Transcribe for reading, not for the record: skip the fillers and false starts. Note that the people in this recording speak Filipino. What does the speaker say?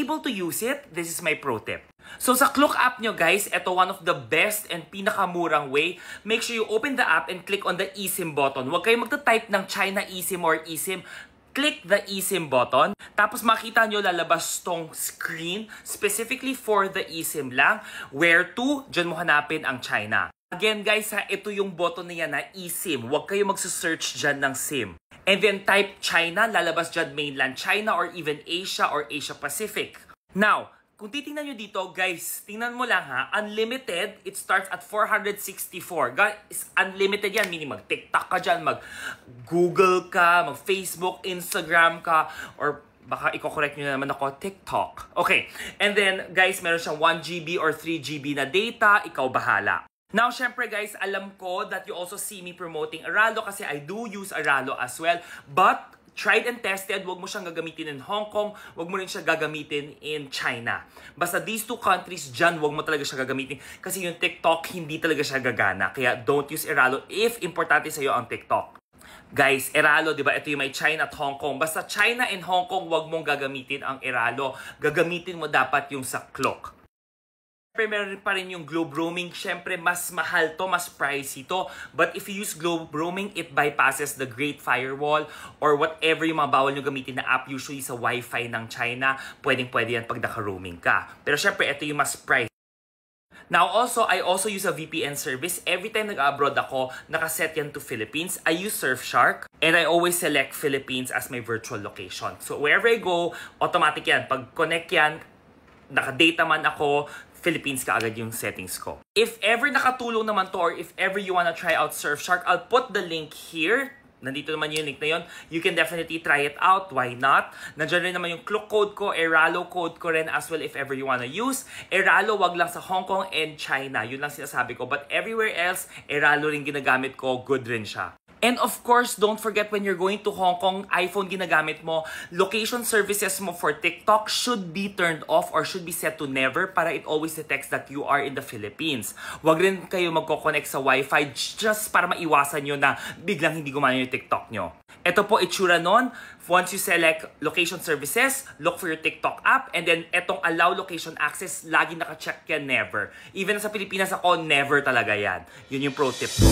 able to use it, this is my pro tip. So sa Klook app nyo guys, ito one of the best and pinakamurang way. Make sure you open the app and click on the eSIM button. Huwag kayong magta-type ng China eSIM or eSIM. Click the eSIM button. Tapos makita nyo lalabas tong screen specifically for the eSIM lang. Where to, dyan mo hanapin ang China. Again guys, ito yung button na yan na eSIM. Huwag kayong magsa-search dyan ng SIM. And then type China, lalabas dyan mainland China or even Asia or Asia Pacific. Now, kung titingnan nyo dito, guys, tingnan mo lang ha, unlimited, it starts at 464. Guys, unlimited yan, meaning mag-TikTok ka dyan, mag-Google ka, mag-Facebook, Instagram ka, or baka i-correct nyo naman ako, TikTok. Okay, and then, guys, meron siyang 1 GB or 3 GB na data, ikaw bahala. Now, syempre guys, alam ko that you also see me promoting Aralo kasi I do use Aralo as well, but tried and tested, wag mo siyang gagamitin in Hong Kong, wag mo rin siya gagamitin in China. Basta these two countries dyan, wag mo talaga siya gagamitin kasi yung TikTok, hindi talaga siya gagana. Kaya don't use Aralo if importante sa'yo ang TikTok. Guys, Aralo, di ba? Ito yung may China at Hong Kong. Basta China and Hong Kong, wag mong gagamitin ang Aralo. Gagamitin mo dapat yung sa Klook. Siyempre, meron pa rin yung Globe Roaming. Siyempre, mas mahal to, mas pricey to. But if you use Globe Roaming, it bypasses the Great Firewall or whatever yung mga bawal nyo gamitin na app usually sa Wi-Fi ng China. Pwedeng-pwede yan pag naka-roaming ka. Pero siyempre, ito yung mas pricey. Now also, I also use a VPN service. Every time nag-abroad ako, nakaset yan to Philippines. I use Surfshark and I always select Philippines as my virtual location. So wherever I go, automatic yan. Pag connect yan, naka-data man ako, Philippines ka agad yung settings ko. If ever nakatulong naman to or if ever you wanna try out Surfshark, I'll put the link here. Nandito naman yung link na yun. You can definitely try it out. Why not? Nandiyan rin naman yung Klook code ko, Aralo code ko rin as well if ever you wanna use. Aralo, wag lang sa Hong Kong and China. Yun lang sinasabi ko. But everywhere else, Aralo rin ginagamit ko. Good rin siya. And of course, don't forget when you're going to Hong Kong, iPhone ginagamit mo, location services mo for TikTok should be turned off or should be set to never para it always detects that you are in the Philippines. Huwag rin kayo magko-connect sa Wi-Fi just para maiwasan nyo na biglang hindi gumana yung TikTok nyo. Ito po itsura nun. Once you select location services, look for your TikTok app, and then etong allow location access, lagi naka-check yan, never. Even sa Pilipinas ako, never talaga yan. Yun yung pro tip ko.